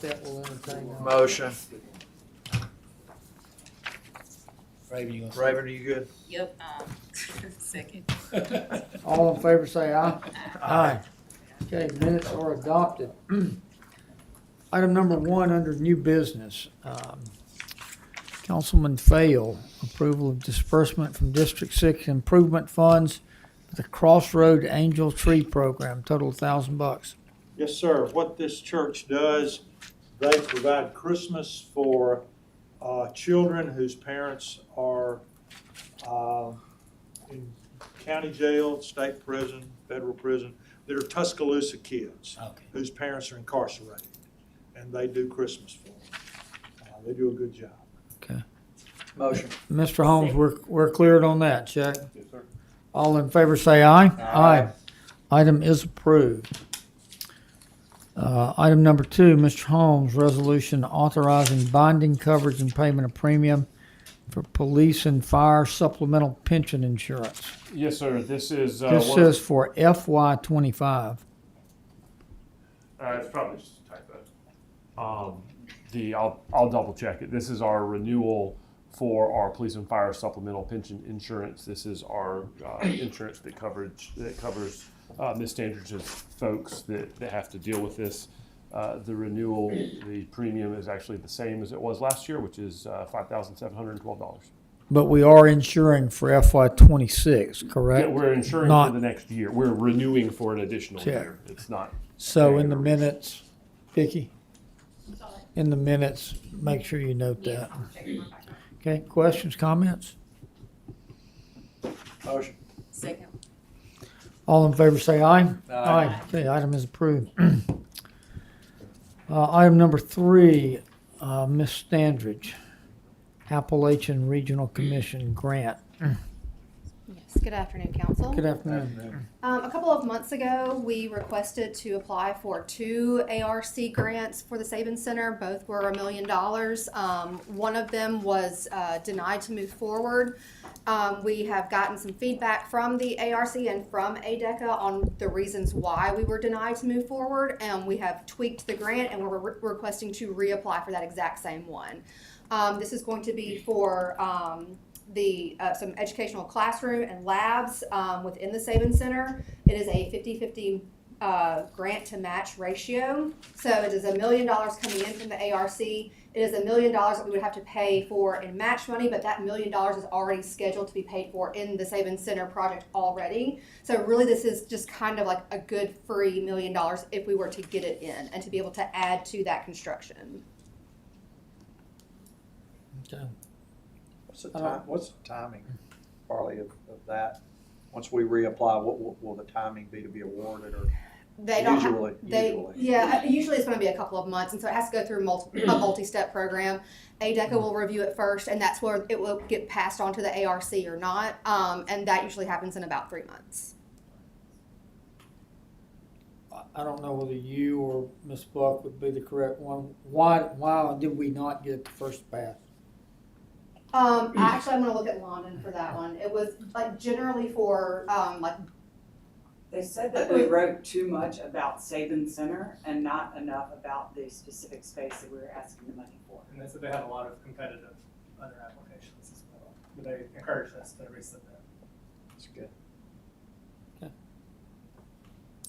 That will entertain. Motion. Raven, you gonna say? Raven, are you good? Yep. Second. All in favor say aye. Aye. Okay, minutes are adopted. Item number 1 under new business. Councilman Fail, approval of disbursement from District 6 improvement funds for the Crossroad Angel Tree Program, total $1,000. Yes, sir. What this church does, they provide Christmas for children whose parents are in county jail, state prison, federal prison. They're Tuscaloosa kids whose parents are incarcerated, and they do Christmas for them. They do a good job. Okay. Motion. Mr. Holmes, we're cleared on that, check. Yes, sir. All in favor say aye. Aye. Item is approved. Item number 2, Mr. Holmes, resolution authorizing binding coverage and payment of premium for police and fire supplemental pension insurance. Yes, sir. This is. This says for FY25. It's probably just a typo. I'll double check it. This is our renewal for our police and fire supplemental pension insurance. This is our insurance that covers misstandards folks that have to deal with this. The renewal, the premium is actually the same as it was last year, which is $5,712. But we are insuring for FY26, correct? Yeah, we're insuring Not- for the next year. We're renewing for an additional Check. year. It's not. So in the minutes, Vicki, in the minutes, make sure you note that. Okay, questions, comments? Motion. Second. All in favor say aye. Aye. Okay, item is approved. Item number 3, Ms. Standridge, Appalachian Regional Commission grant. Yes, good afternoon, Council. Good afternoon. A couple of months ago, we requested to apply for 2 ARC grants for the Sabin Center. Both were $1 million. One of them was denied to move forward. We have gotten some feedback from the ARC and from ADECA on the reasons why we were denied to move forward, and we have tweaked the grant, and we're requesting to reapply for that exact same one. This is going to be for some educational classroom and labs within the Sabin Center. It is a 50-50 grant to match ratio. So it is $1 million coming in from the ARC. It is $1 million that we would have to pay for in match money, but that $1 million is already scheduled to be paid for in the Sabin Center project already. So really this is just kind of like a good free $1 million if we were to get it in and to be able to add to that construction. Okay. What's the timing, Farley, of that? Once we reapply, what will the timing be to be awarded, or They don't. usually? Usually it's going to be a couple of months, and so it has to go through a multi-step program. ADECA will review it first, and that's where it will get passed on to the ARC or not, and that usually happens in about 3 months. I don't know whether you or Ms. Buck would be the correct one. Why did we not get the first pass? Actually, I'm going to look at London for that one. It was like generally for They said that we wrote too much about Sabin Center and not enough about the specific space that we were asking the money for. And they said they had a lot of competitive other applications as well, but they encouraged us to resubmit. That's good.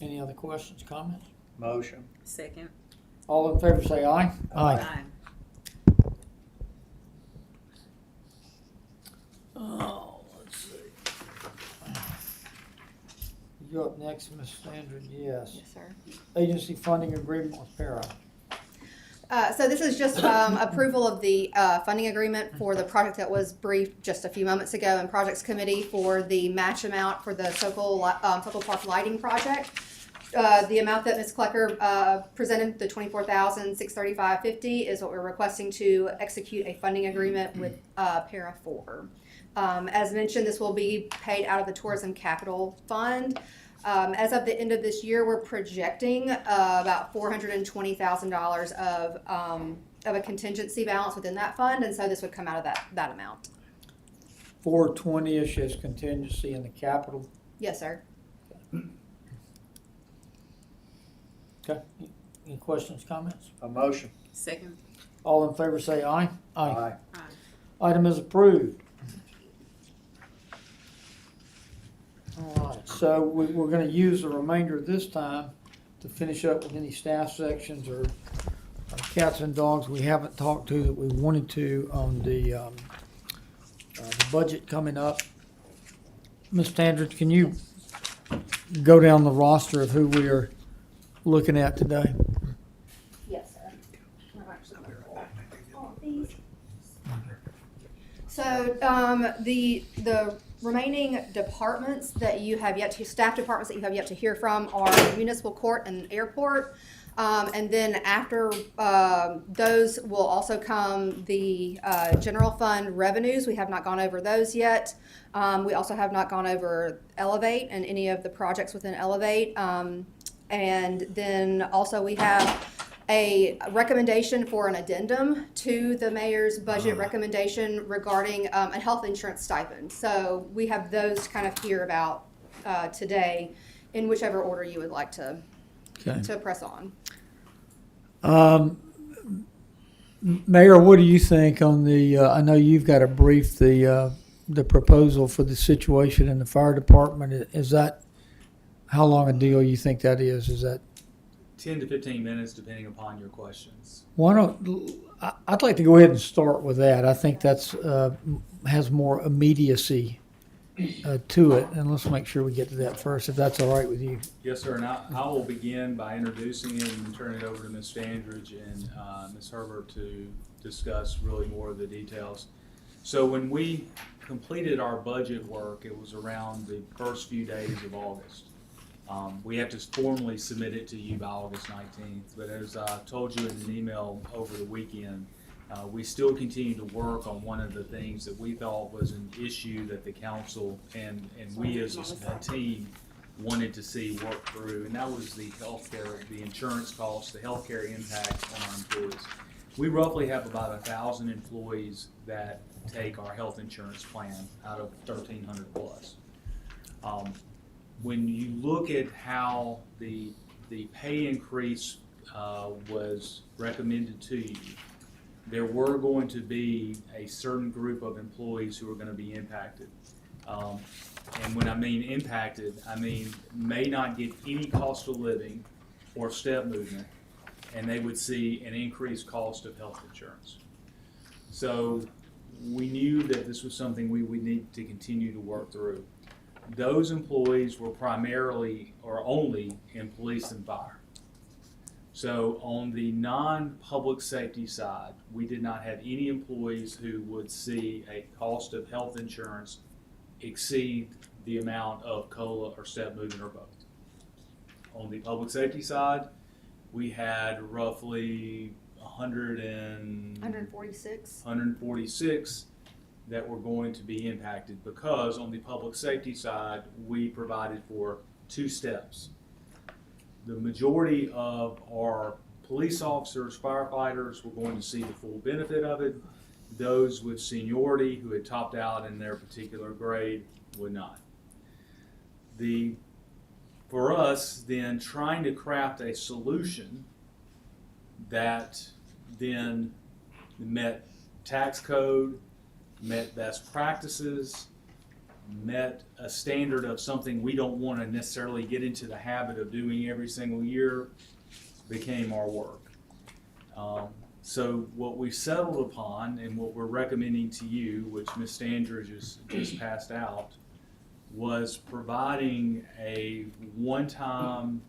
Any other questions, comments? Motion. Second. All in favor say aye. Aye. Oh, let's see. You up next, Ms. Standard? Yes. yes, sir. Agency funding agreement with Para. So this is just approval of the funding agreement for the project that was briefed just a few moments ago in Projects Committee for the match amount for the Sokol Park lighting project. The amount that Ms. Klecker presented, the $24,635.50, is what we're requesting to execute a funding agreement with Para for. As mentioned, this will be paid out of the Tourism Capital Fund. As of the end of this year, we're projecting about $420,000 of a contingency balance within that fund, and so this would come out of that amount. 420-ish is contingency in the capital. Yes, sir. Okay. Any questions, comments? A motion. Second. All in favor say aye. Aye. Item is approved. All right, so we're gonna use the remainder of this time to finish up with any staff sections or cats and dogs we haven't talked to that we wanted to on the budget coming up. Ms. Standridge, can you go down the roster of who we are looking at today? Yes, sir. I'm actually gonna pull all of these. So, the remaining departments that you have yet to, staff departments that you have yet to hear from are municipal court and airport. And then after, those will also come the, general fund revenues. We have not gone over those yet. We also have not gone over Elevate and any of the projects within Elevate. And then also we have a recommendation for an addendum to the mayor's budget recommendation regarding a health insurance stipend. So we have those kind of here about today in whichever order you would like to press on. Mayor, what do you think on the, I know you've got to brief the proposal for the situation in the fire department. Is that, how long a deal you think that is? Is that? 10 to 15 minutes, depending upon your questions. Why don't, I'd like to go ahead and start with that. I think that's, has more immediacy to it, and let's make sure we get to that first, if that's all right with you. Yes, sir, and I will begin by introducing it and turn it over to Ms. Standridge and Ms. Herbert to discuss really more of the details. So when we completed our budget work, it was around the first few days of August. We have to formally submit it to you by August 19th, but as I told you in an email over the weekend, we still continue to work on one of the things that we thought was an issue that the council and we as a team wanted to see work through, and that was the healthcare, the insurance costs, the healthcare impact on our employees. We roughly have about 1,000 employees that take our health insurance plan out of 1,300 plus. When you look at how the pay increase was recommended to you, there were going to be a certain group of employees who are going to be impacted. And when I mean impacted, I mean may not get any cost of living or step movement, and they would see an increased cost of health insurance. So we knew that this was something we would need to continue to work through. Those employees were primarily or only in police and fire. So on the non-public safety side, we did not have any employees who would see a cost of health insurance exceed the amount of COLA or step movement or both. On the public safety side, we had roughly 146 that were going to be impacted because on the public safety side, we provided for 2 steps. The majority of our police officers, firefighters were going to see the full benefit of it. Those with seniority who had topped out in their particular grade would not. For us, then trying to craft a solution that then met tax code, met best practices, met a standard of something we don't want to necessarily get into the habit of doing every single year, became our work. So what we settled upon and what we're recommending to you, which Ms. Standridge just passed out, was providing a one-time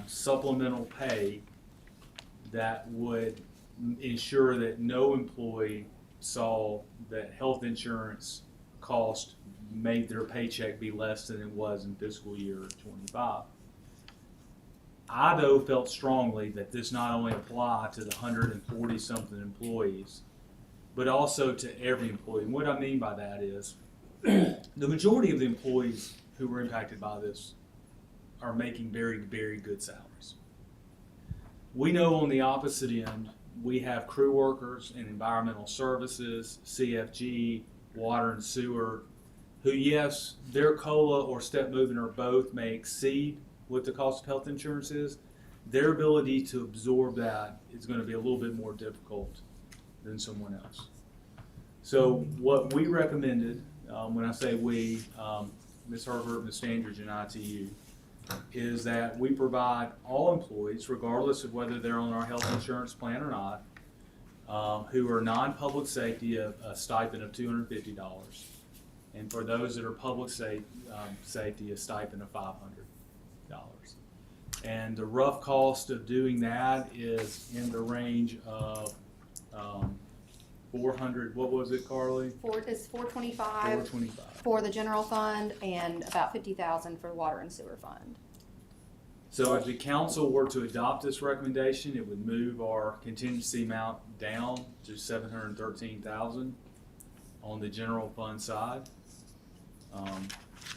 supplemental pay that would ensure that no employee saw that health insurance cost made their paycheck be less than it was in fiscal year 25. I, though, felt strongly that this not only apply to the 140-something employees, but also to every employee. And what I mean by that is the majority of the employees who were impacted by this are making very, very good salaries. We know on the opposite end, we have crew workers in environmental services, CFG, water and sewer, who, yes, their COLA or step movement or both may exceed what the cost of health insurance is, their ability to absorb that is gonna be a little bit more difficult than someone else. So what we recommended, when I say we, Ms. Herbert, Ms. Standridge, and ITU, is that we provide all employees, regardless of whether they're on our health insurance plan or not, who are non-public safety, a stipend of $250. And for those that are public safety, a stipend of $500. And the rough cost of doing that is in the range of 400, what was it, Carly? It's $425 $425. for the general fund and about $50,000 for the water and sewer fund. So if the council were to adopt this recommendation, it would move our contingency amount down to $713,000 on the general fund side.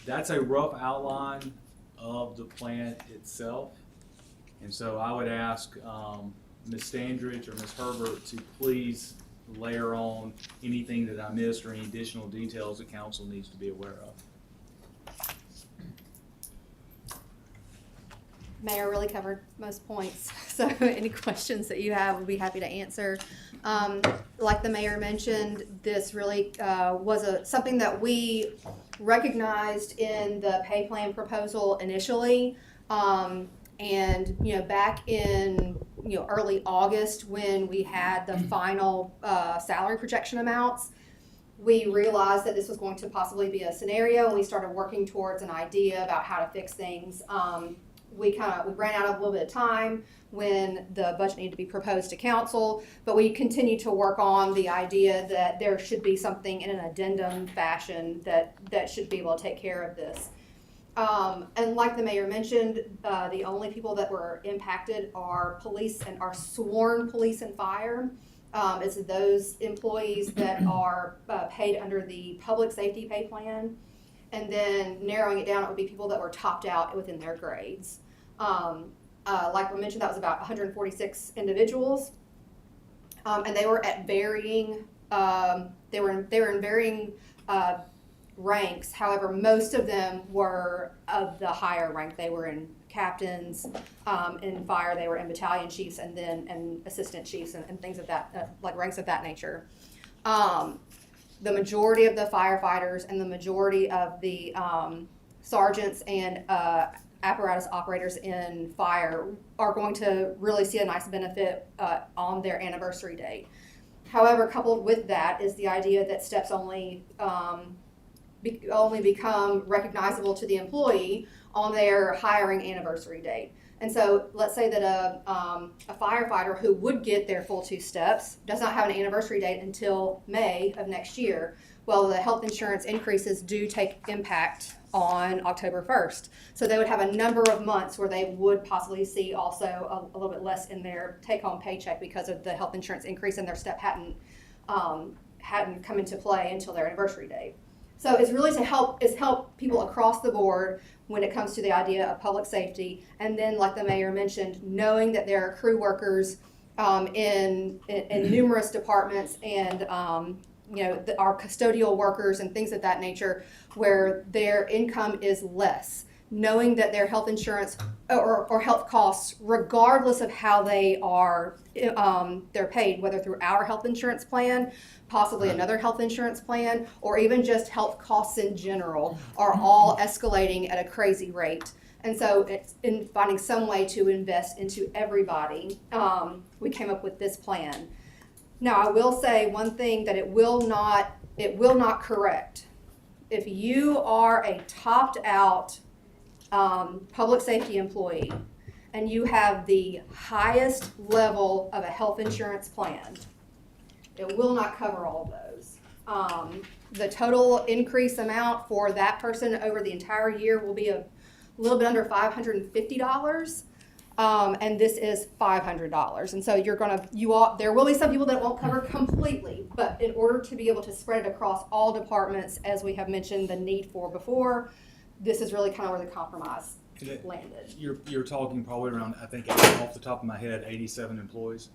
That's a rough outline of the plan itself. And so I would ask Ms. Standridge or Ms. Herbert to please layer on anything that I missed or any additional details the council needs to be aware of. Mayor really covered most points, so any questions that you have, we'll be happy to answer. Like the mayor mentioned, this really was something that we recognized in the pay plan proposal initially. And back in early August, when we had the final salary projection amounts, we realized that this was going to possibly be a scenario, and we started working towards an idea about how to fix things. We ran out of a little bit of time when the budget needed to be proposed to council, but we continued to work on the idea that there should be something in an addendum fashion that should be able to take care of this. And like the mayor mentioned, the only people that were impacted are police and our sworn police and fire. It's those employees that are paid under the public safety pay plan. And then narrowing it down, it would be people that were topped out within their grades. Like we mentioned, that was about 146 individuals. And they were at varying, they were in varying ranks. However, most of them were of the higher rank. They were in captains, in fire, they were in battalion chiefs, and then assistant chiefs and things of that, like ranks of that nature. The majority of the firefighters and the majority of the sergeants and apparatus operators in fire are going to really see a nice benefit on their anniversary date. However, coupled with that is the idea that steps only become recognizable to the employee on their hiring anniversary date. And so let's say that a firefighter who would get their full 2 steps does not have an anniversary date until May of next year. Well, the health insurance increases do take impact on October 1st. So they would have a number of months where they would possibly see also a little bit less in their take-home paycheck because of the health insurance increase, and their step hadn't come into play until their anniversary date. So it's really to help people across the board when it comes to the idea of public safety. And then, like the mayor mentioned, knowing that there are crew workers in numerous departments and our custodial workers and things of that nature where their income is less. Knowing that their health insurance or health costs, regardless of how they are, they're paid, whether through our health insurance plan, possibly another health insurance plan, or even just health costs in general, are all escalating at a crazy rate. And so it's in finding some way to invest into everybody, we came up with this plan. Now, I will say one thing that it will not correct. If you are a topped out public safety employee and you have the highest level of a health insurance plan, it will not cover all of those. The total increase amount for that person over the entire year will be a little bit under $550. And this is $500. And so there will be some people that won't cover completely, but in order to be able to spread it across all departments, as we have mentioned the need for before, this is really kind of where the compromise landed. You're talking probably around, I think off the top of my head, 87 employees.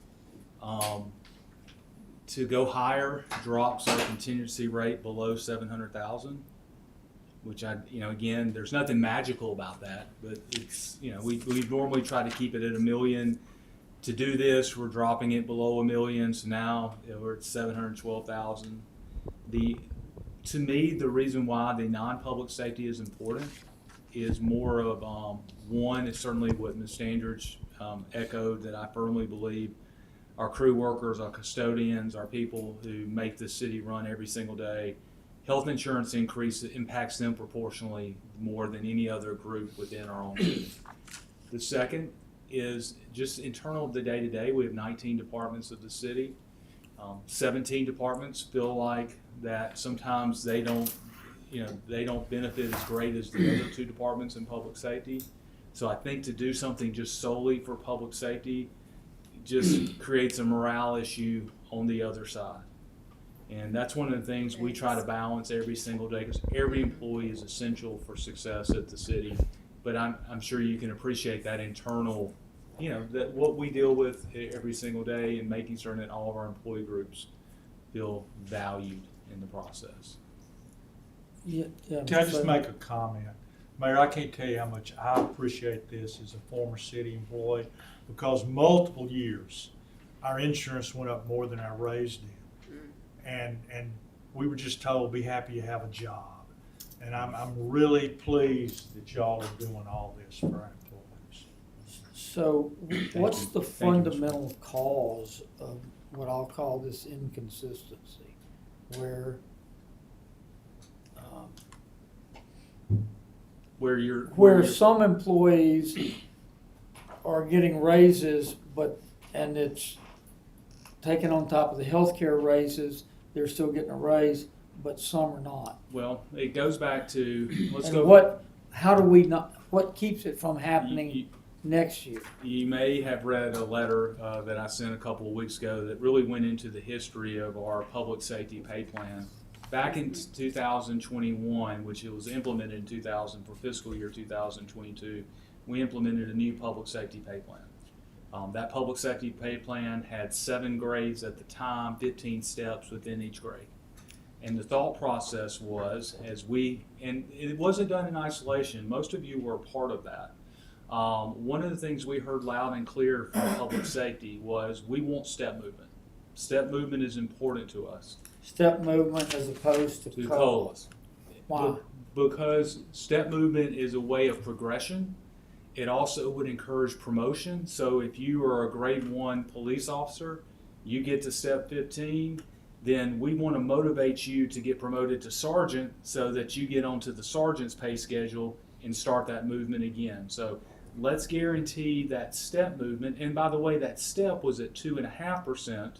To go higher drops our contingency rate below 700,000. which again, there's nothing magical about that, but it's, we normally try to keep it at $1 million. To do this, we're dropping it below $1 million, so now we're at 712,000. To me, the reason why the non-public safety is important is more of, one, is certainly what Ms. Standridge echoed, that I firmly believe our crew workers, our custodians, our people who make this city run every single day, health insurance increase impacts them proportionally more than any other group within our own city. The second is just internal to the day-to-day. We have 19 departments of the city. 17 departments feel like that sometimes they don't benefit as great as the other 2 departments in public safety. So I think to do something just solely for public safety just creates a morale issue on the other side. And that's one of the things we try to balance every single day, because every employee is essential for success at the city. But I'm sure you can appreciate that internal, that what we deal with every single day, and making sure that all of our employee groups feel valued in the process. Yeah. Can I just make a comment? Mayor, I can't tell you how much I appreciate this as a former city employee, because multiple years our insurance went up more than our raise did. And we were just told, be happy you have a job. And I'm really pleased that y'all are doing all this for our employees. So what's the Thank you, Mr. fundamental cause of what I'll call this inconsistency, where Where some employees are getting raises, and it's taken on top of the healthcare raises, they're still getting a raise, but some are not? Well, it goes back to, What keeps it from happening next year? You may have read a letter that I sent a couple of weeks ago that really went into the history of our public safety pay plan. Back in 2021, which it was implemented in 2000 for fiscal year 2022, we implemented a new public safety pay plan. That public safety pay plan had 7 grades at the time, 15 steps within each grade. And the thought process was, and it wasn't done in isolation, most of you were a part of that. One of the things we heard loud and clear from public safety was, we want step movement. Step movement is important to us. Step movement as opposed to COLAs. Why? Because step movement is a way of progression. It also would encourage promotion. So if you are a grade 1 police officer, you get to step 15, then we want to motivate you to get promoted to sergeant so that you get onto the sergeant's pay schedule and start that movement again. So let's guarantee that step movement. And by the way, that step was at 2.5%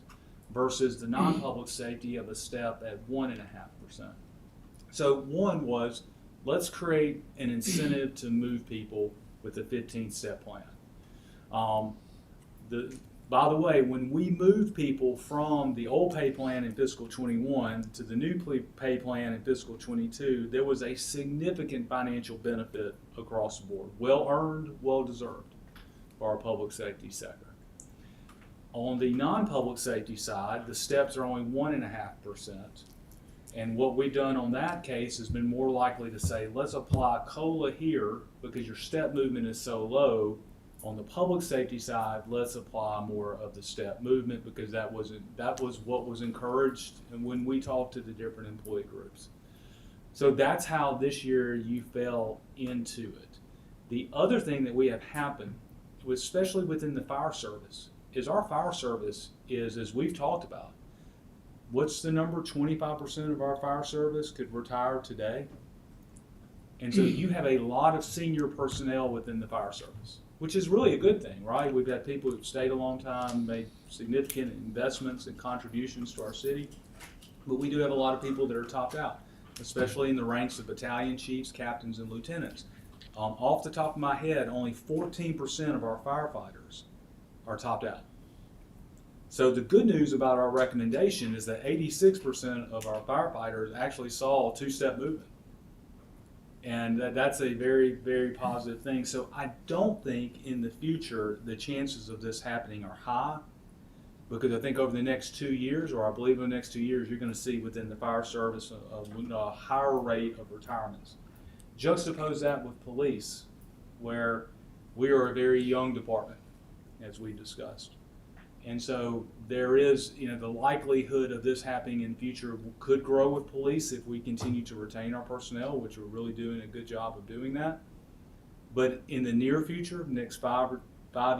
versus the non-public safety of a step at 1.5%. So one was, let's create an incentive to move people with a 15-step plan. By the way, when we moved people from the old pay plan in fiscal 21 to the new pay plan in fiscal 22, there was a significant financial benefit across the board. Well earned, well deserved for our public safety sector. On the non-public safety side, the steps are only 1.5%. And what we've done on that case has been more likely to say, let's apply COLA here because your step movement is so low. On the public safety side, let's apply more of the step movement because that was what was encouraged and when we talked to the different employee groups. So that's how this year you fell into it. The other thing that we have happened, especially within the fire service, is our fire service is, as we've talked about, what's the number? 25% of our fire service could retire today. And so you have a lot of senior personnel within the fire service, which is really a good thing, right? We've got people who've stayed a long time, made significant investments and contributions to our city, but we do have a lot of people that are topped out, especially in the ranks of battalion chiefs, captains, and lieutenants. Off the top of my head, only 14% of our firefighters are topped out. So the good news about our recommendation is that 86% of our firefighters actually saw 2-step movement. And that's a very, very positive thing. So I don't think in the future the chances of this happening are high, because I think over the next 2 years, or I believe in the next 2 years, you're going to see within the fire service a higher rate of retirements. Juxtapose that with police, where we are a very young department, as we discussed. And so there is, the likelihood of this happening in future could grow with police if we continue to retain our personnel, which we're really doing a good job of doing that. But in the near future, next 5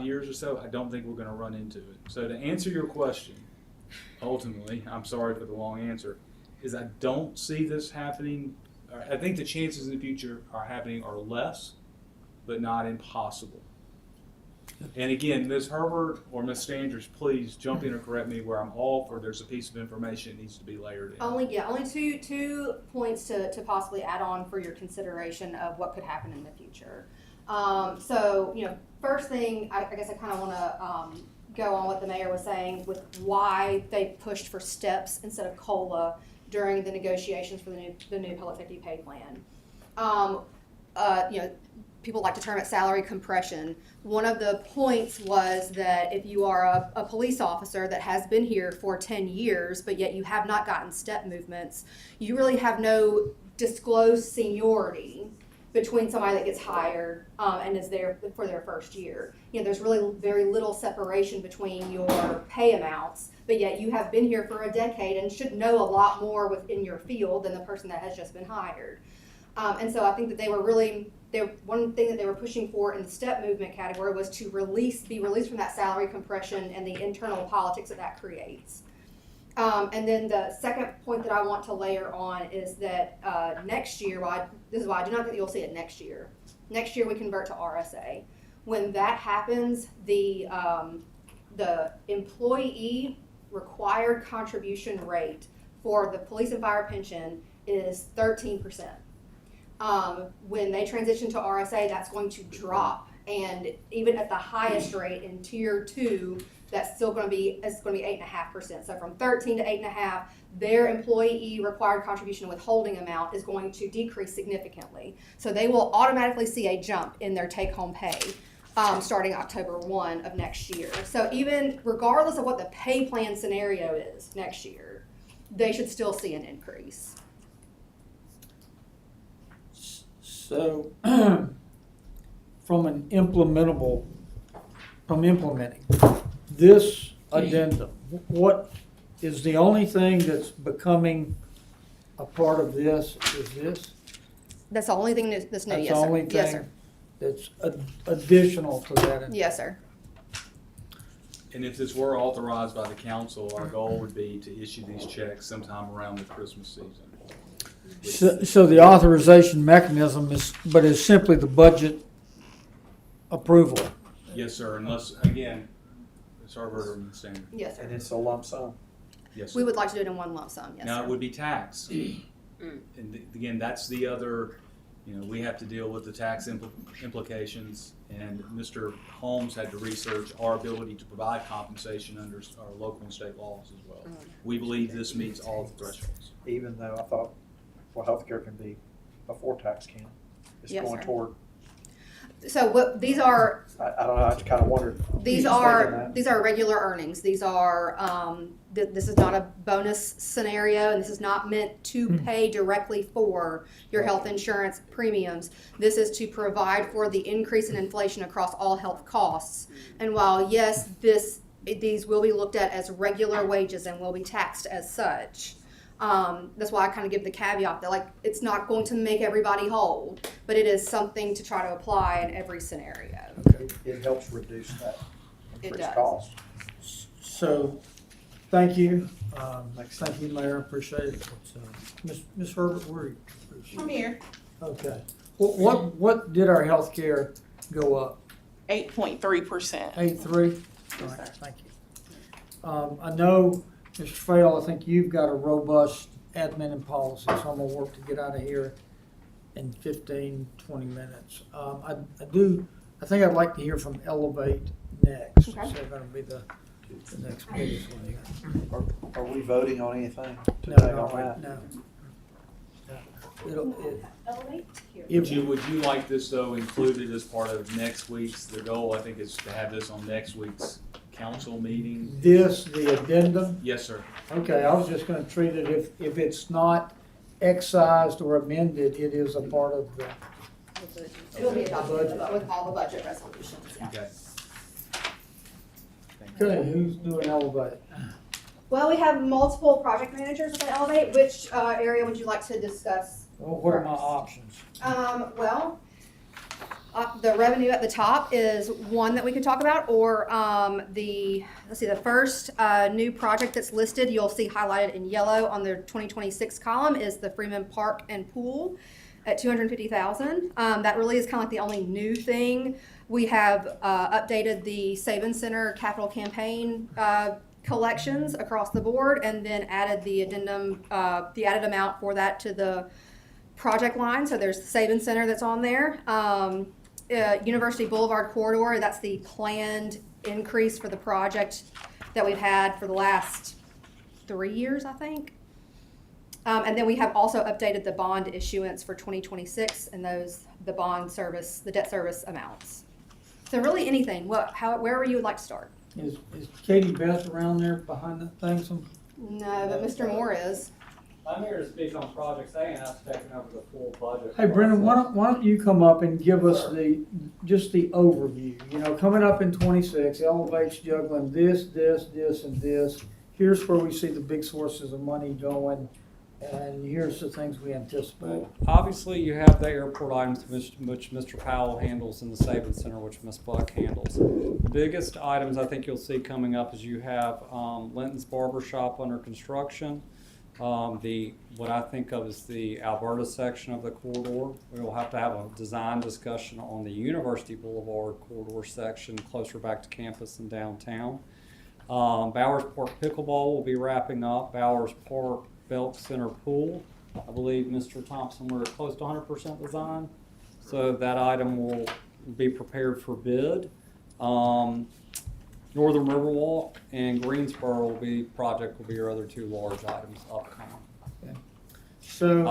years or so, I don't think we're going to run into it. So to answer your question, ultimately, I'm sorry for the long answer, is I don't see this happening. I think the chances in the future are less, but not impossible. And again, Ms. Herbert or Ms. Standers, please jump in or correct me where I'm off, or there's a piece of information that needs to be layered in. Only two points to possibly add on for your consideration of what could happen in the future. First thing, I guess I kind of want to go on what the mayor was saying with why they pushed for steps instead of COLA during the negotiations for the new public safety pay plan. People like to term it salary compression. One of the points was that if you are a police officer that has been here for 10 years, but yet you have not gotten step movements, you really have no disclosed seniority between somebody that gets hired and is there for their first year. There's really very little separation between your pay amounts, but yet you have been here for a decade and should know a lot more within your field than the person that has just been hired. And so I think that one thing that they were pushing for in the step movement category was to be released from that salary compression and the internal politics that creates. And then the second point that I want to layer on is that next year, this is why I do not think you'll see it next year. Next year we convert to RSA. When that happens, the employee required contribution rate for the police and fire pension is 13%. When they transition to RSA, that's going to drop, and even at the highest rate in tier 2, that's still going to be 8.5%. So from 13 to 8.5, their employee required contribution withholding amount is going to decrease significantly. So they will automatically see a jump in their take-home pay starting October 1 of next year. So even regardless of what the pay plan scenario is next year, they should still see an increase. So, from implementing this addendum, what is the only thing that's becoming a part of this is this? That's the only thing that's new, That's yes, the sir. only Yes, thing sir. that's additional to that? Yes, sir. And if this were authorized by the council, our goal would be to issue these checks sometime around the Christmas season. So the authorization mechanism is simply the budget approval? Yes, sir, unless, again, Ms. Herbert or Ms. Standard. Yes, sir. And it's a lump sum. Yes, We sir. would like to do it in one lump sum, yes, Now, sir. it would be taxed. And again, that's the other, we have to deal with the tax implications. And Mr. Holmes had to research our ability to provide compensation under our local and state laws as well. We believe this meets all the thresholds. Even though I thought, healthcare can be before tax can. It's Yes, going sir. toward, So what these are, I don't know, I just kind of wondered. these are regular earnings. These are, this is not a bonus scenario, and this is not meant to pay directly for your health insurance premiums. This is to provide for the increase in inflation across all health costs. And while, yes, these will be looked at as regular wages and will be taxed as such, that's why I kind of give the caveat that it's not going to make everybody whole, but it is something to try to apply in every scenario. It helps reduce that It increased does. cost. So, thank you. Thank you, Mayor. Appreciate it. Ms. Herbert, where are you? I'm here. Okay. What did our health care go up? 8.3%. 8.3? Yes, All right, sir. thank you. I know, Mr. Frail, I think you've got a robust admin and policy, so I'm gonna work to get out of here in 15, 20 minutes. I think I'd like to hear from Elevate next. Okay. So they're gonna be the next biggest one here. Are we voting on anything No, today on that? no. It'll, Would you like this, though, included as part of next week's, the goal, I think, is to have this on next week's council meeting? the addendum? Yes, sir. Okay, I was just gonna treat it, if it's not excised or amended, it is a part of the It'll be adopted with all the budget resolutions, yeah. Okay. Okay, who's doing Elevate? Well, we have multiple project managers at Elevate. Which area would you like to discuss? Well, what are my first? options? The revenue at the top is one that we could talk about, or the first new project that's listed, you'll see highlighted in yellow on the 2026 column is the Freeman Park and Pool at $250,000. That really is kind of like the only new thing. We have updated the Saban Center capital campaign collections across the board, and then added the addendum, the added amount for that to the project line. So there's the Saban Center that's on there. University Boulevard corridor, that's the planned increase for the project that we've had for the last 3 years, I think. And then we have also updated the bond issuance for 2026 and the bond service, the debt service amounts. So really anything, wherever you would like to start. Is Katie Beth around there behind the things? No, but Mr. Moore is. I'm here to speak on projects A, and I've taken over the full budget. Hey, Brendan, process. why don't you come up and give us Sure. just the overview? You know, coming up in 26, Elevate's juggling this, and this. Here's where we see the big sources of money going, and here's the things we anticipate. Well, obviously, you have the airport items, which Mr. Powell handles, and the Saban Center, which Ms. Buck handles. The biggest items I think you'll see coming up is you have Linton's Barber Shop under construction. What I think of as the Alberta section of the corridor. We will have to have a design discussion on the University Boulevard corridor section closer back to campus and downtown. Bowers Park Pickleball will be wrapping up. Bowers Park Belk Center Pool. I believe, Mr. Thompson, we're close to 100% design. So that item will be prepared for bid. Northern Riverwalk and Greensboro will be your other two large items upcoming. So,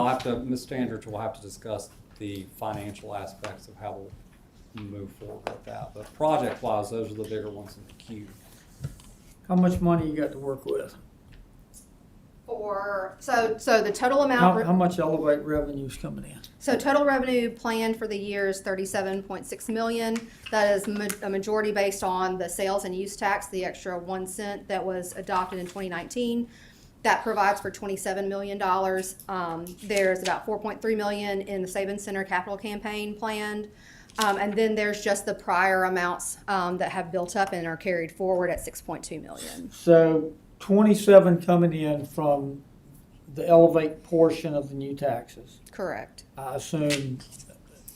Ms. Standridge will have to discuss the financial aspects of how we'll move forward with that. But project-wise, those are the bigger ones in the queue. how much money you got to work with? So the total amount. How much Elevate revenue's coming in? So total revenue planned for the year is $37.6 million. That is a majority based on the sales and use tax, the extra 1 cent that was adopted in 2019. That provides for $27 million. There's about $4.3 million in the Saban Center capital campaign planned. And then there's just the prior amounts that have built up and are carried forward at $6.2 million. So 27 coming in from the Elevate portion of the new taxes, Correct. I assume,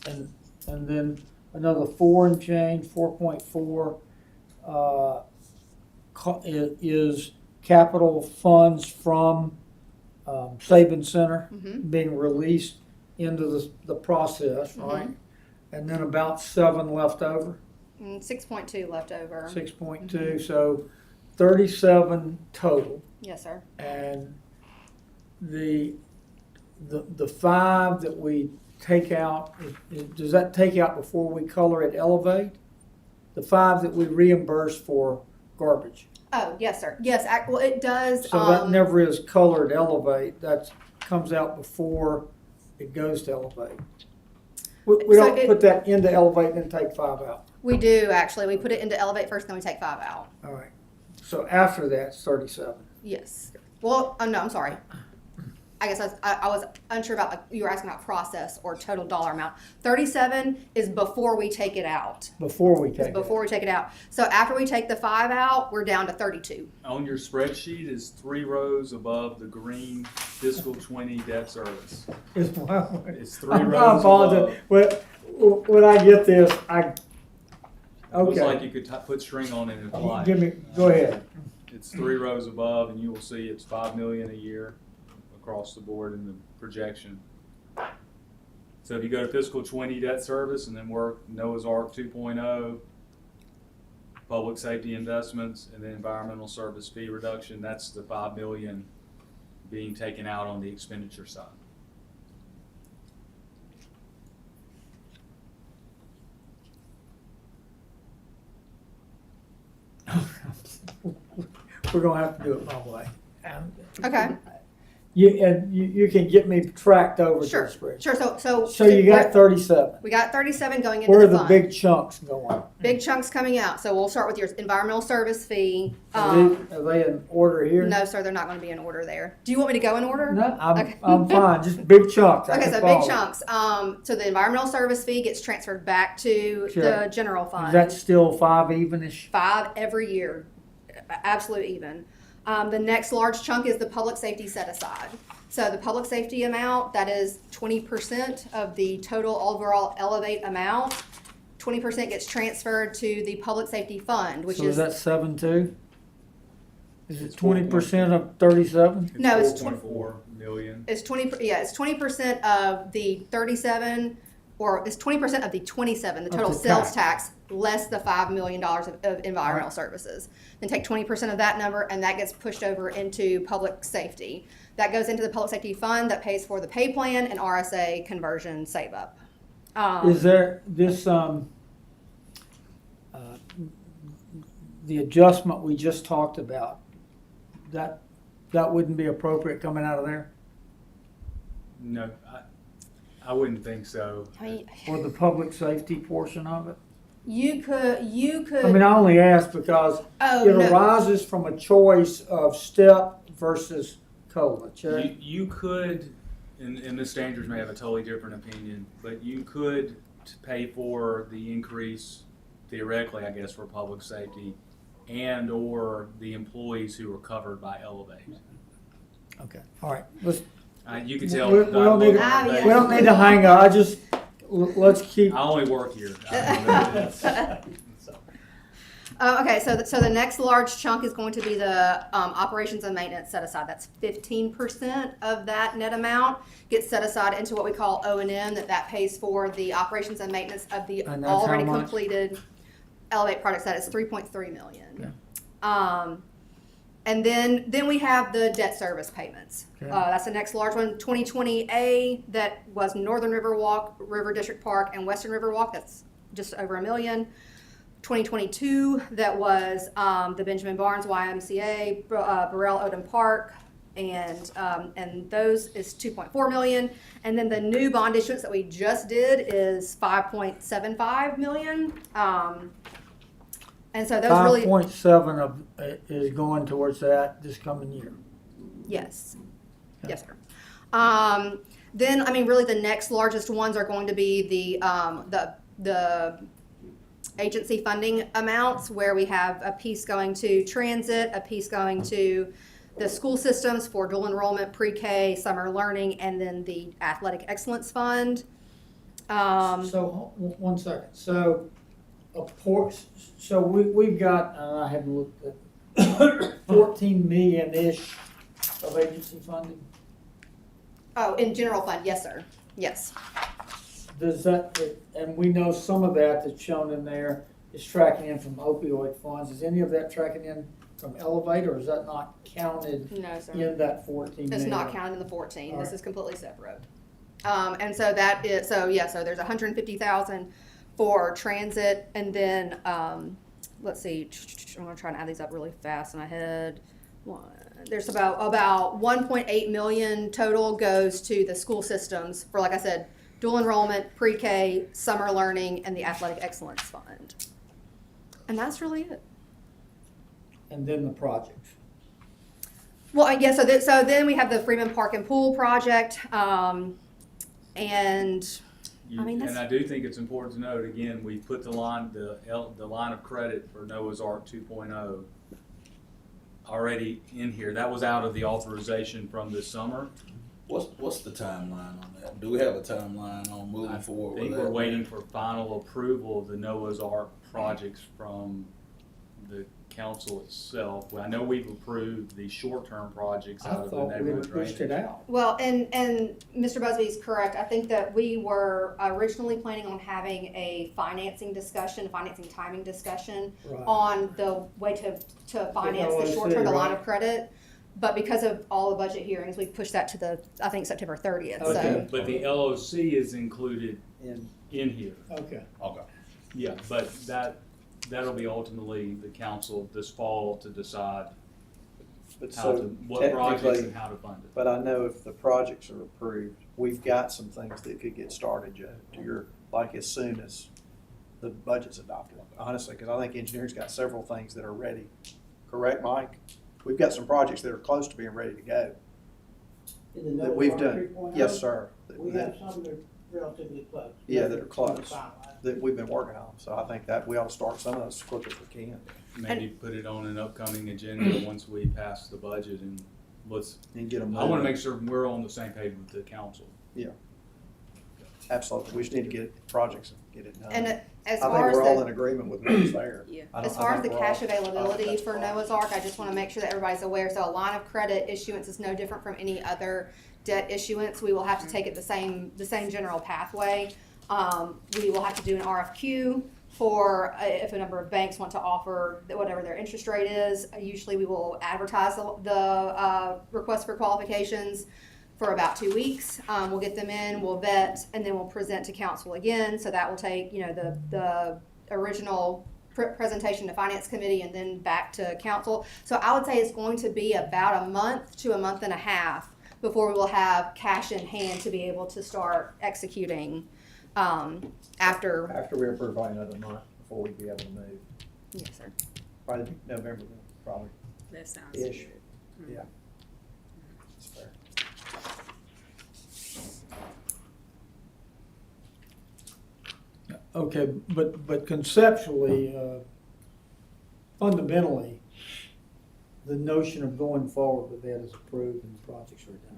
and then another 4 and change, 4.4 is capital funds from Saban Center Mhm. being released into the process, right? And then about 7 left over, 6.2 left over. 6.2, so 37 total. Yes, sir. And the 5 that we take out, does that take out before we color it Elevate? The 5 that we reimburse for garbage. Oh, yes, sir. Yes, well, it does. So that never is colored Elevate, that comes out before it goes to Elevate. We So don't put that into Elevate and then take 5 out. We do, actually. We put it into Elevate first, then we take 5 out. All right. So after that, it's 37. Yes. Well, oh, no, I'm sorry. I guess I was unsure about, you were asking about process or total dollar amount. 37 is before we take it out. Before we take it. Before we take it out. So after we take the 5 out, we're down to 32. On your spreadsheet is 3 rows above the green fiscal 20 debt service. It's 3 I rows apologize. above. When I get this, Looks okay. like you could put string on it and apply. Go ahead. It's 3 rows above, and you will see it's $5 million a year across the board in the projection. So if you go to fiscal 20 debt service and then work Noah's Ark 2.0, public safety investments, and then environmental service fee reduction, that's the $5 million being taken out on the expenditure side. We're gonna have to do it my way. Okay. You can get me tracked over to the Sure, spreadsheet. sure, So you got 37. We got 37 going into Where are the the fund. big chunks going? Big chunks coming out, so we'll start with your environmental service fee. Are they in order here? No, sir, they're not gonna be in order there. Do you want me to go in order? No, Okay. I'm fine, just big chunks. I Okay, can so follow. big chunks. So the environmental service fee gets transferred back to Sure. the general Is fund. that still 5 evenish? 5 every year, absolute even. The next large chunk is the public safety set aside. So the public safety amount, that is 20% of the total overall Elevate amount. 20% gets transferred to the public safety fund, which So is is, that 7 too? Is it It's 20% of 37? No, it's 4.4 million. it's 20% of the 37, or it's 20% of the 27, the Of total the sales tax. tax, less the $5 million of environmental services. Then take 20% of that number, and that gets pushed over into public safety. That goes into the public safety fund that pays for the pay plan and RSA conversion save up. Is there this, the adjustment we just talked about, that wouldn't be appropriate coming out of there? No, I wouldn't think so. I mean, Or the public safety portion of it? you could, I mean, I only ask because oh, it no. arises from a choice of step versus COLA, Chair. You could, and Ms. Andrews may have a totally different opinion, but you could pay for the increase theoretically, I guess, for public safety and or the employees who are covered by Elevate. Okay, all right, let's, You can tell. We don't need to- Ah, yeah. we don't need to hang up, let's keep, I only work here. Okay, so the next large chunk is going to be the operations and maintenance set aside. That's 15% of that net amount gets set aside into what we call O&M. That pays for the operations and maintenance of the And that's how already much? completed Elevate projects. That is 3.3 million. Okay. And then we have the debt service payments. Okay. That's the next large one. 2020A, that was Northern Riverwalk, River District Park, and Western Riverwalk. That's just over $1 million. 2022, that was the Benjamin Barnes YMCA, Burrell Odom Park, and those is 2.4 million. And then the new bond issuance that we just did is 5.75 million. And so those really, 5.7 of it is going towards that this coming year. yes, yes, sir. Then, I mean, really the next largest ones are going to be the agency funding amounts, where we have a piece going to transit, a piece going to the school systems for dual enrollment, pre-K, summer learning, and then the athletic excellence fund. So, one second, so, we've got, I haven't looked at, 14 million-ish of agency funding. Oh, in general fund, yes, sir, yes. Does that, and we know some of that that's shown in there is tracking in from opioid funds. Is any of that tracking in from Elevate, or is that not counted No, sir. in that 14 million? It's not counted in the 14. All This right. is completely separate. And so that is, so there's 150,000 for transit, and then let's see, I'm gonna try and add these up really fast in my head. There's about 1.8 million total goes to the school systems for, like I said, dual enrollment, pre-K, summer learning, and the athletic excellence fund. And that's really it. And then the projects. Well, yeah, so then we have the Freeman Park and Pool project, and I mean, And I do think it's important to note, again, we put the line of credit for Noah's Ark 2.0 already in here. That was out of the authorization from this summer. What's the timeline on that? Do we have a timeline on moving forward I think with that? we're waiting for final approval of the Noah's Ark projects from the council itself. Well, I know we've approved the short-term projects I out of the thought we neighborhood had pushed it drainage. out. well, and Mr. Busby's correct. I think that we were originally planning on having a financing timing discussion Right. on the way to finance the LOC, short-term, the line right. of credit. But because of all the budget hearings, we pushed that to I think September 30th. Okay. But the LOC is included In, in here. okay. Okay. Yeah, but that'll be ultimately the council this fall to decide. But how so to, what projects technically, and how to fund it. but I know if the projects are approved, we've got some things that could get started, Joe, to your, like as soon as the budget's adopted, honestly, because I think engineering's got several things that are ready. Correct, Mike? We've got some projects that are close to being ready to go that we've done. Yes, sir. We have some that are relatively close. Yeah, that are close, Finalized. that we've been working on. So I think that we ought to start some of those as quick as we can Maybe put it on an upcoming agenda once we pass the budget and let's, and get them. I want to make sure we're on the same page with the council. Absolutely. We just need to get projects and get it done. And I as think far as we're all the in agreement with what's there. Yeah. As far as the cash I availability think for that's fine. Noah's Ark, I just want to make sure that everybody's aware. So a line of credit issuance is no different from any other debt issuance. We will have to take it the same general pathway. We will have to do an RFQ for if a number of banks want to offer whatever their interest rate is. Usually we will advertise the request for qualifications for about 2 weeks. We'll get them in, we'll vet, and then we'll present to council again. So that will take, the original presentation to finance committee and then back to council. So I would say it's going to be about a month to a month and a half before we will have cash in hand to be able to start executing after. After we approve by another month before we'd be able to move. Yes, sir. Probably November, probably. That sounds Ish. good. Yeah. That's fair. Okay, but conceptually, fundamentally, the notion of going forward with that is approved and the projects are identified.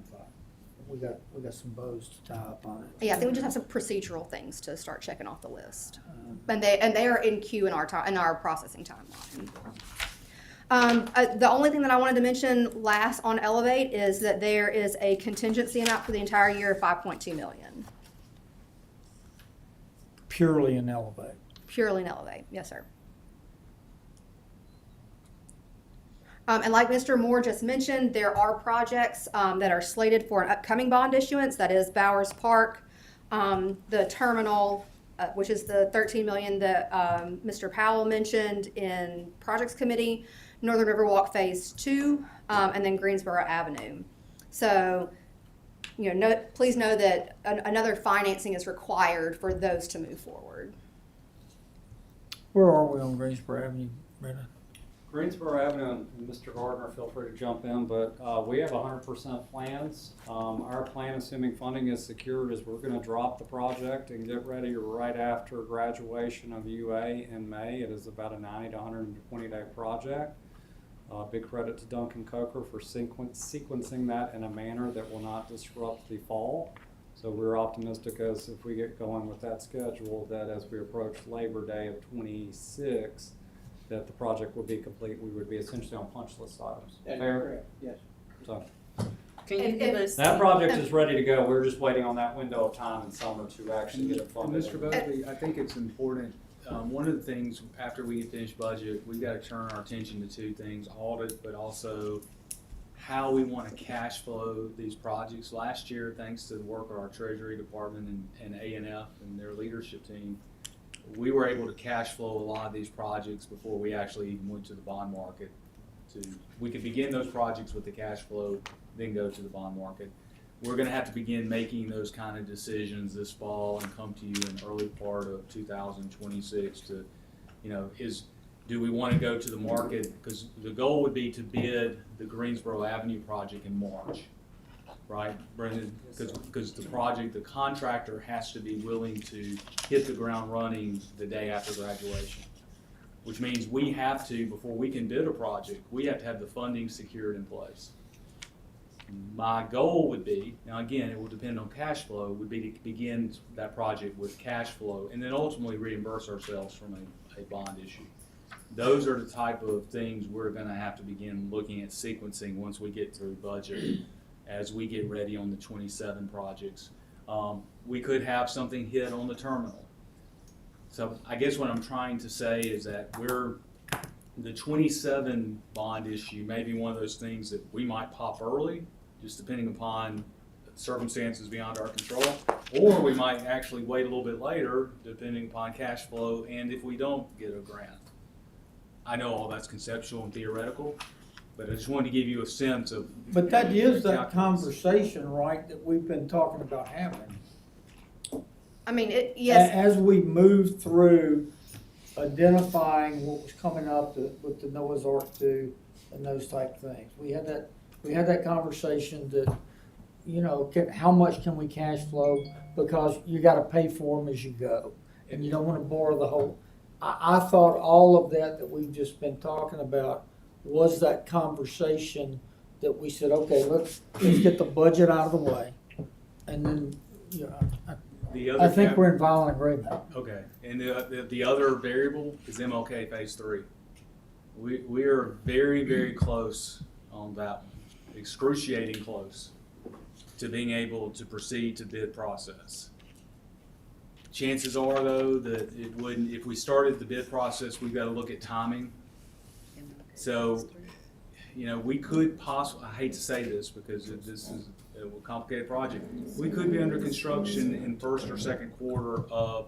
We got some bows to tie up on it. Yeah, I think we just have some procedural things to start checking off the list, and they are in queue in our processing timeline. The only thing that I wanted to mention last on Elevate is that there is a contingency amount for the entire year of $5.2 million. Purely in Elevate. Purely in Elevate, yes, sir. And like Mr. Moore just mentioned, there are projects that are slated for an upcoming bond issuance. That is Bowers Park, the terminal, which is the $13 million that Mr. Powell mentioned in Projects Committee, Northern Riverwalk Phase 2, and then Greensboro Avenue. So, please know that another financing is required for those to move forward. Where are we on Greensboro Avenue, Brenda? Greensboro Avenue, and Mr. Gardner, feel free to jump in, but we have 100% plans. Our plan, assuming funding is secured, is we're going to drop the project and get ready right after graduation of UA in May. It is about a 90 to 120 day project. Big credit to Duncan Coker for sequencing that in a manner that will not disrupt the fall. So we're optimistic as if we get going with that schedule, that as we approach Labor Day of 26, that the project will be complete. We would be essentially on punch list items. That's Fair? correct, yes. So Can you give us? that project is ready to go. We're just waiting on that window of time in summer to actually get it And funded. Mr. Bosley, I think it's important, one of the things after we finish budget, we've got to turn our attention to two things, audit, but also how we want to cash flow these projects. Last year, thanks to the work of our Treasury Department and A&F and their leadership team, we were able to cash flow a lot of these projects before we actually even went to the bond market. We could begin those projects with the cash flow, then go to the bond market. We're going to have to begin making those kind of decisions this fall and come to you in the early part of 2026 to, do we want to go to the market? Because the goal would be to bid the Greensboro Avenue project in March, right, Brendan? Because the contractor has to be willing to hit the ground running the day after graduation, which means we have to, before we can bid a project, we have to have the funding secured in place. My goal would be, now again, it will depend on cash flow, would be to begin that project with cash flow and then ultimately reimburse ourselves from a bond issue. Those are the type of things we're going to have to begin looking at sequencing once we get through budget as we get ready on the 27 projects. We could have something hit on the terminal. So I guess what I'm trying to say is that the 27 bond issue may be one of those things that we might pop early, just depending upon circumstances beyond our control, or we might actually wait a little bit later, depending upon cash flow, and if we don't get a grant. I know all that's conceptual and theoretical, But I just wanted to give you a sense of. But that is that calculus. conversation, right, that we've been talking about having. I mean, yes, As we move through identifying what was coming up with the Noah's Ark 2 and those type things. We had that conversation that, you know, how much can we cash flow? Because you gotta pay for them as you go. And you don't wanna borrow the whole, I thought all of that we've just been talking about was that conversation that we said, okay, let's get the budget out of the way. And then, you know, The other I think we're in violent agreement. Okay, and the other variable is MLK Phase 3. We are very, very close on that one, excruciating close to being able to proceed to bid process. Chances are, though, that it wouldn't, if we started the bid process, we've got to look at timing. So, you know, we could possibly, I hate to say this because this is a complicated project, we could be under construction in first or second quarter of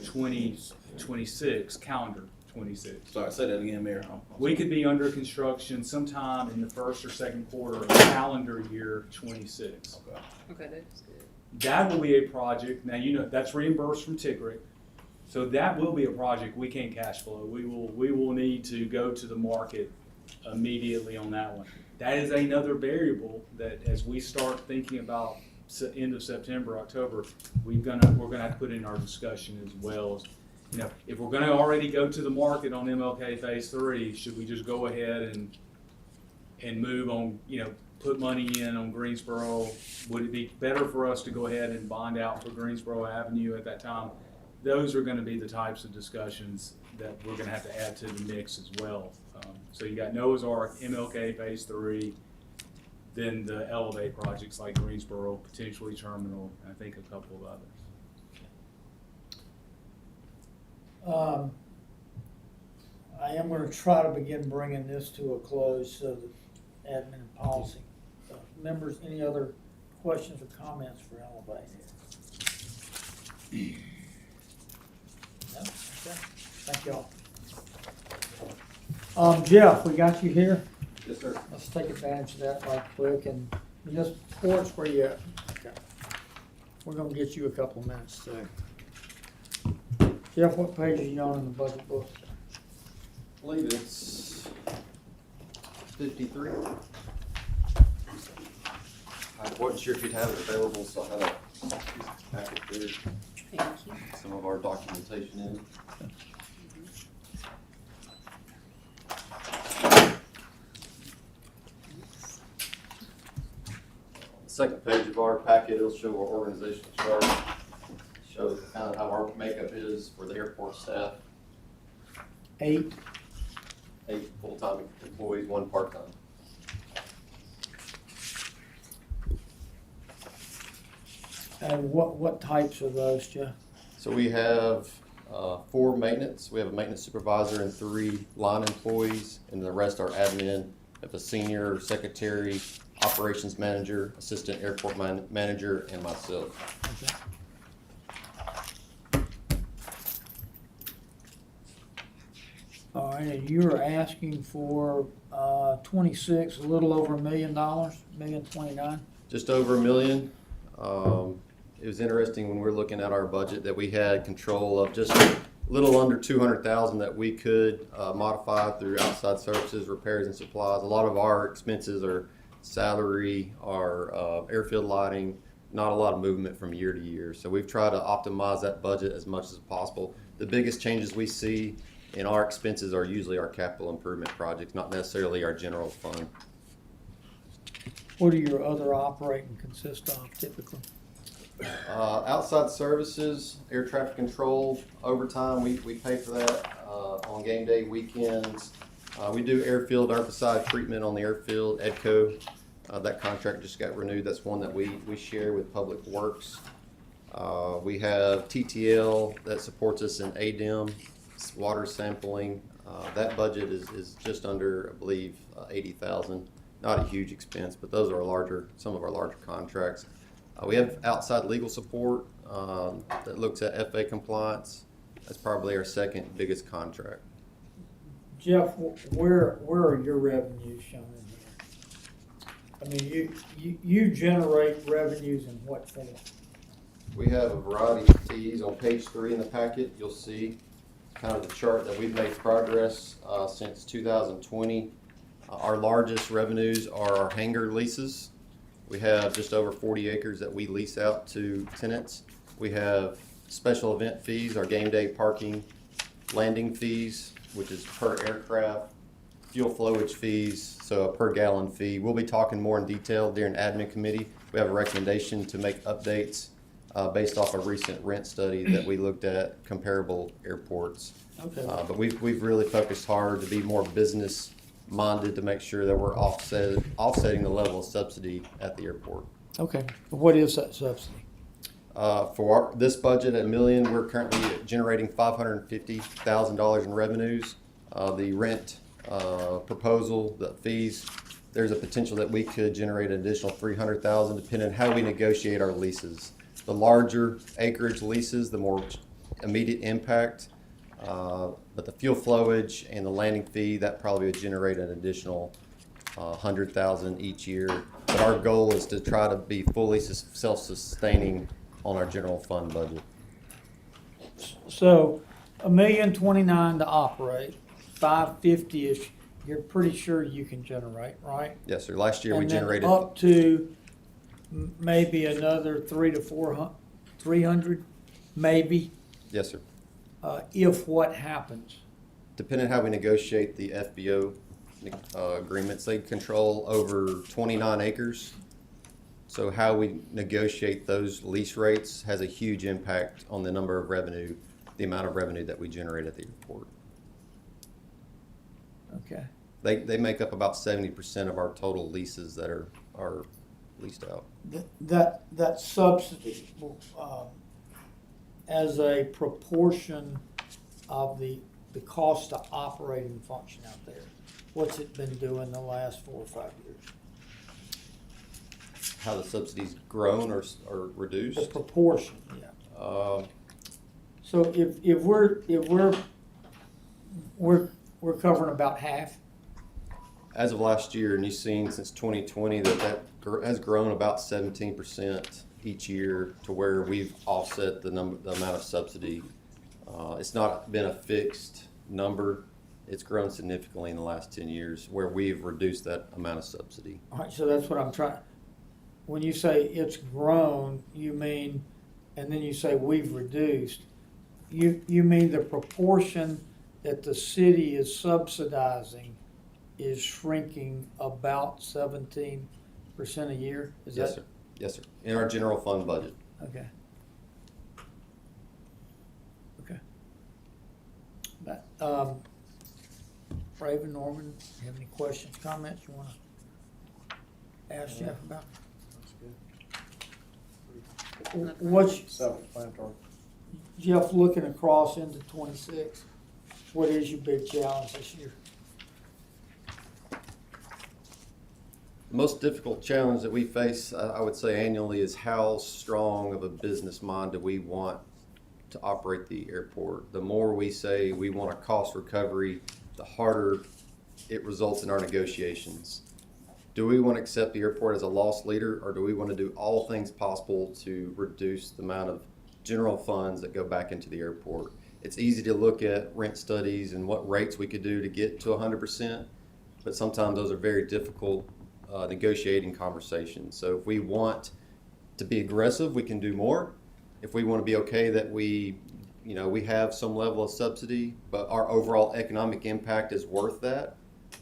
2026, calendar 26. Sorry, say that again, Mayor. We could be under construction sometime in the first or second quarter of calendar year 26. Okay, that's good. That will be a project, now you know, that's reimbursed from TICRIC. So that will be a project we can't cash flow. We will need to go to the market immediately on that one. That is another variable that as we start thinking about end of September, October, we're gonna have to put in our discussion as well. You know, if we're gonna already go to the market on MLK Phase 3, should we just go ahead and move on, you know, put money in on Greensboro? Would it be better for us to go ahead and bond out for Greensboro Avenue at that time? Those are gonna be the types of discussions that we're gonna have to add to the mix as well. So you got Noah's Ark, MLK Phase 3, then the Elevate projects like Greensboro, potentially Terminal, and I think a couple of others. I am gonna try to begin bringing this to a close so that admin and policy. Members, any other questions or comments for Elevate? No? Okay. Thank y'all. Jeff, we got you here? Yes, sir. Let's take advantage of that right quick, and municipal courts, where you at? Okay. We're gonna get you a couple of minutes too. Jeff, what page are you on in the budget book? I believe it's 53. I wasn't sure if you'd have it available, so I had a packet there, Thank you. some of our documentation in it. The second page of our packet, it'll show our organizational chart. Shows kind of how our makeup is for the airport staff. 8. 8 full-time employees, 1 part-time. And what types are those, Jeff? So we have 4 maintenance. We have a maintenance supervisor and 3 line employees, and the rest are admin. We have a senior secretary, operations manager, assistant airport manager, and myself. Okay. All right, and you were asking for 26, a little over $1 million, $1,029,000. Just over $1 million. It was interesting when we were looking at our budget that we had control of just a little under $200,000 that we could modify through outside services, repairs, and supplies. A lot of our expenses are salary, our airfield lighting, not a lot of movement from year to year. So we've tried to optimize that budget as much as possible. The biggest changes we see in our expenses are usually our capital improvement projects, not necessarily our general fund. What do your other operating consist of typically? Outside services, air traffic control, overtime, we pay for that on game day, weekends. We do airfield herbicide treatment on the airfield, EDCO. That contract just got renewed. That's one that we share with Public Works. We have TTL that supports us in ADEM, water sampling. That budget is just under, I believe, $80,000. Not a huge expense, but those are some of our larger contracts. We have outside legal support that looks at FA compliance. That's probably our second biggest contract. Jeff, where are your revenues shown in here? I mean, you generate revenues in what form? We have a variety of fees. On page 3 in the packet, you'll see kind of the chart that we've made progress since 2020. Our largest revenues are our hangar leases. We have just over 40 acres that we lease out to tenants. We have special event fees, our game day parking, landing fees, which is per aircraft, fuel flowage fees, so a per gallon fee. We'll be talking more in detail during admin committee. We have a recommendation to make updates based off a recent rent study that we looked at comparable airports. Okay. But we've really focused hard to be more business minded to make sure that we're offsetting the level of subsidy at the airport. Okay, what is that subsidy? For this budget at $1 million, we're currently generating $550,000 in revenues. The rent proposal, the fees, there's a potential that we could generate an additional $300,000 depending on how we negotiate our leases. The larger acreage leases, the more immediate impact. But the fuel flowage and the landing fee, that probably would generate an additional $100,000 each year. But our goal is to try to be fully self-sustaining on our general fund budget. So, $1,029,000 to operate, 550-ish, you're pretty sure you can generate, right? Yes, sir. Last year we And then generated up to maybe another 300, maybe, yes, sir. if what happens. Depending on how we negotiate the FBO agreements, they control over 29 acres. So how we negotiate those lease rates has a huge impact on the number of revenue, the amount of revenue that we generate at the airport. Okay. They make up about 70% of our total leases that are leased out. That subsidy, as a proportion of the cost of operating function out there, what's it been doing the last 4 or 5 years? How the subsidies grown or reduced? The proportion, yeah. So if we're covering about half. As of last year, and you've seen since 2020 that has grown about 17% each year to where we've offset the amount of subsidy. It's not been a fixed number. It's grown significantly in the last 10 years where we've reduced that amount of subsidy. All right, so that's what I'm trying. When you say it's grown, you mean, and then you say we've reduced, you mean the proportion that the city is subsidizing is shrinking about 17% a year? Is Yes, that? sir. Yes, sir. In our general fund budget. Okay. Okay. That, Raven, Norman, you have any questions, comments you want to ask Jeff about? What's, Self-explanatory. Jeff, looking across into 26, what is your big challenge this year? The most difficult challenge that we face, I would say annually, is how strong of a business mind do we want to operate the airport. The more we say we want a cost recovery, the harder it results in our negotiations. Do we want to accept the airport as a loss leader, or do we want to do all things possible to reduce the amount of general funds that go back into the airport? It's easy to look at rent studies and what rates we could do to get to 100%, but sometimes those are very difficult negotiating conversations. So if we want to be aggressive, we can do more. If we want to be okay that we have some level of subsidy, but our overall economic impact is worth that,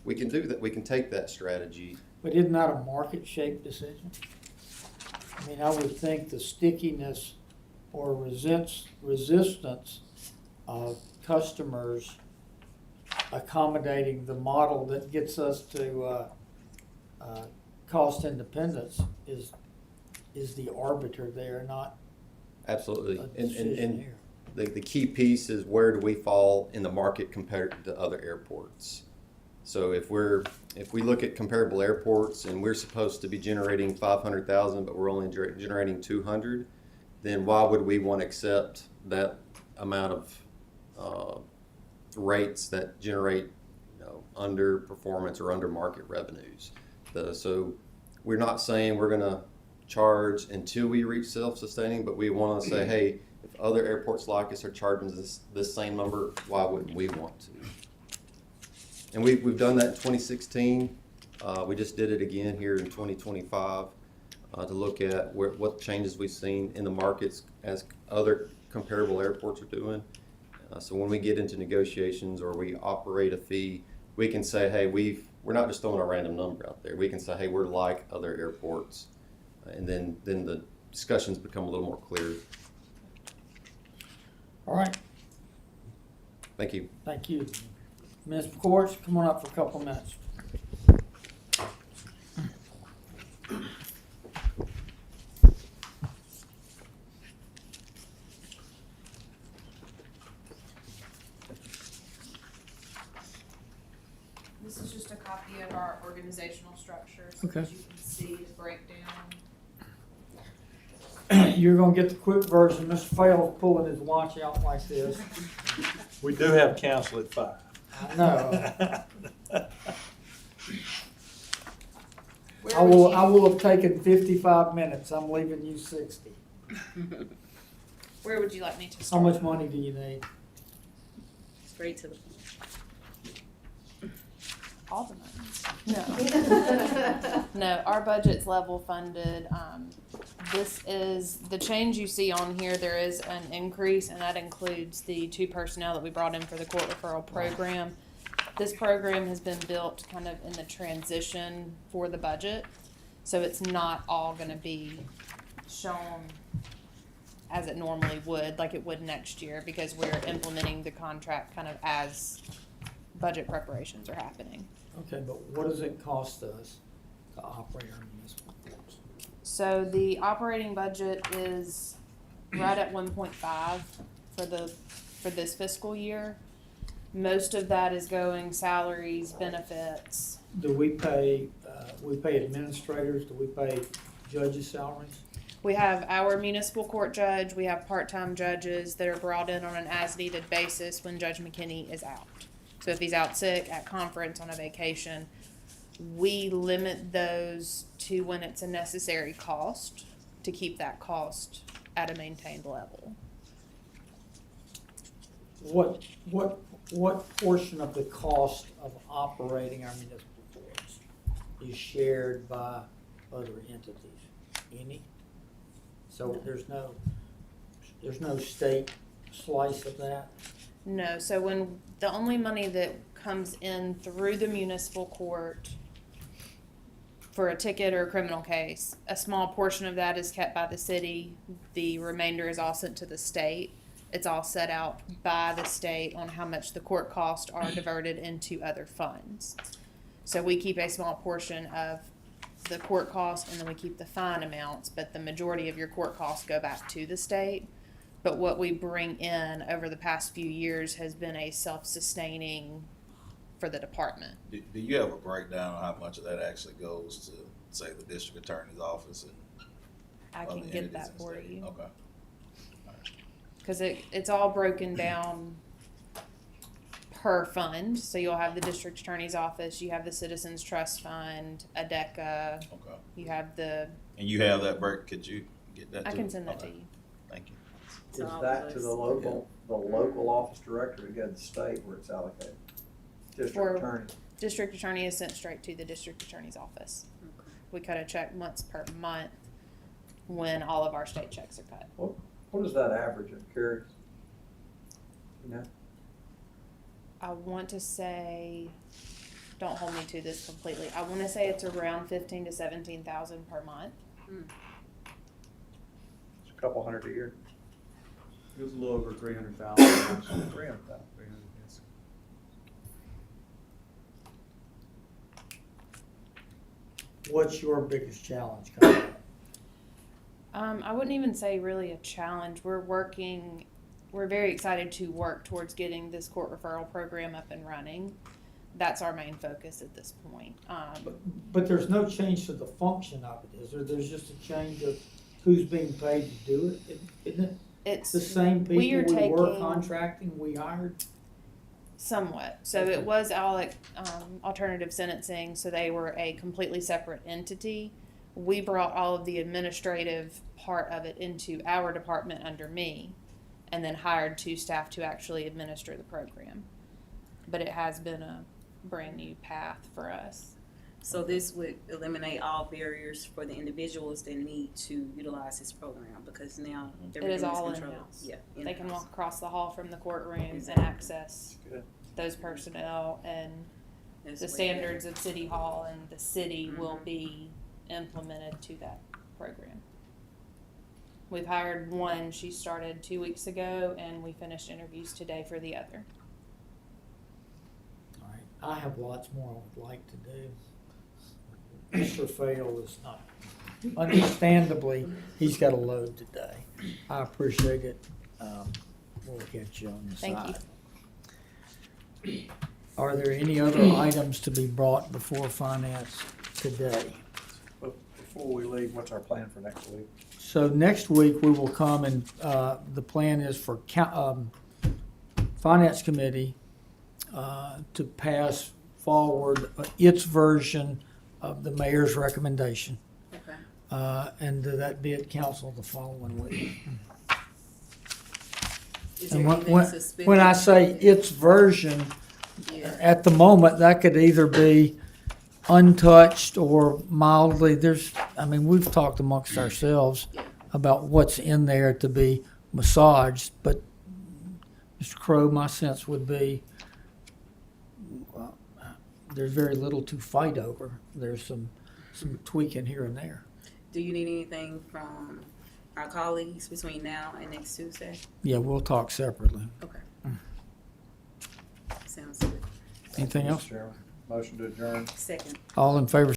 we can do that. We can take that strategy. But isn't that a market-shaped decision? I mean, I would think the stickiness or resistance of customers accommodating the model that gets us to cost independence is the arbiter there, not Absolutely. a decision here. The key piece is where do we fall in the market compared to other airports. So if we look at comparable airports and we're supposed to be generating 500,000, but we're only generating 200, then why would we want to accept that amount of rates that generate underperformance or under market revenues. So we're not saying we're going to charge until we reach self-sustaining, but we want to say, hey, if other airports like us are charging this same number, why wouldn't we want to? And we've done that in 2016. We just did it again here in 2025 to look at what changes we've seen in the markets as other comparable airports are doing. So when we get into negotiations or we operate a fee, we can say, hey, we're not just throwing a random number out there. We can say, hey, we're like other airports. And then the discussions become a little more clear. All right, Thank you. thank you. Ms. McCourt, come on up for a couple of minutes. This is just a copy of our organizational structure, so Okay. that you can see the breakdown. You're gonna get the quick version. Mr. Fail's pulling his watch out like this. We do have council at 5. I know. Where I would will have taken 55 minutes. I'm leaving you 60. Where would you like me to How start? much money do you need? Straight to the point. All the money. No. No, our budget's level funded. This is, the change you see on here, there is an increase, and that includes the 2 personnel that we brought in for the court referral program. This program has been built kind of in the transition for the budget, so it's not all gonna be shown as it normally would, like it would next year, because we're implementing the contract kind of as budget preparations are happening. Okay, but what does it cost us to operate our municipal courts? So the operating budget is right at 1.5 for this fiscal year. Most of that is going salaries, benefits. Do we pay administrators? Do we pay judges' salaries? We have our municipal court judge, we have part-time judges that are brought in on an as-needed basis when Judge McKinney is out. So if he's out sick, at conference, on a vacation, we limit those to when it's a necessary cost to keep that cost at a maintained level. What portion of the cost of operating our municipal courts is shared by other entities? Any? So there's no state slice of that? No, so when the only money that comes in through the municipal court for a ticket or a criminal case, a small portion of that is kept by the city. The remainder is all sent to the state. It's all set out by the state on how much the court costs are diverted into other funds. So we keep a small portion of the court cost, and then we keep the fine amounts, but the majority of your court costs go back to the state. But what we bring in over the past few years has been a self-sustaining for the department. Do you have a breakdown on how much of that actually goes to, say, the district attorney's office and I other can get entities that and for stuff? you. Okay. Because it's all broken down per fund. So you'll have the district attorney's office, you have the Citizens Trust Fund, ADECA, Okay. you have the, And you have that break? Could you get that? I to can me? send that to Okay. you. Thank you. Is that to the local office director to go to the state where it's allocated? For- District attorney. District attorney is sent straight to the district attorney's office. We cut a check once per month when all of our state checks are cut. What is that average of carries? You know? I want to say, don't hold me to this completely. I want to say it's around 15 to 17,000 per month. It's a couple hundred a year. It was a little over 300,000. 300,000. Yes. What's your biggest challenge coming up? I wouldn't even say really a challenge. We're very excited to work towards getting this court referral program up and running. That's our main focus at this point. But there's no change to the function of it, is there? There's just a change of who's being paid to do it, isn't it? It's The same we are people we were taking- contracting, we hired? Somewhat. So it was alternative sentencing, so they were a completely separate entity. We brought all of the administrative part of it into our department under me, and then hired 2 staff to actually administer the program. But it has been a brand new path for us. So this would eliminate all barriers for the individuals that need to utilize this program, because now It is all controlled. in-house. Yeah, They can in-house. walk across the hall from the courtrooms Exactly. and access Good. those personnel, and That's the way standards of City Hall and the city will Mhm. be implemented to that program. We've hired one, she started 2 weeks ago, and we finished interviews today for the other. All right, I have lots more I would like to do. Mr. Fail is not, understandably, he's got a load today. I appreciate it. We'll get you on the Thank side. you. Are there any other items to be brought before finance today? But before we leave, what's our plan for next week? So next week, we will come and, the plan is for Finance Committee to pass forward its version of the mayor's recommendation. Okay. And that be at council the following week. Is there And anything when suspended? I say its version, Yeah. at the moment, that could either be untouched or mildly, we've talked amongst ourselves about what's in there to be massaged, but Mr. Crowe, my sense would be, there's very little to fight over. There's some tweaking here and there. Do you need anything from our colleagues between now and next Tuesday? Yeah, we'll talk separately. Okay. Sounds good. Anything else? Mr. Chairman, motion to adjourn. Second. All in favor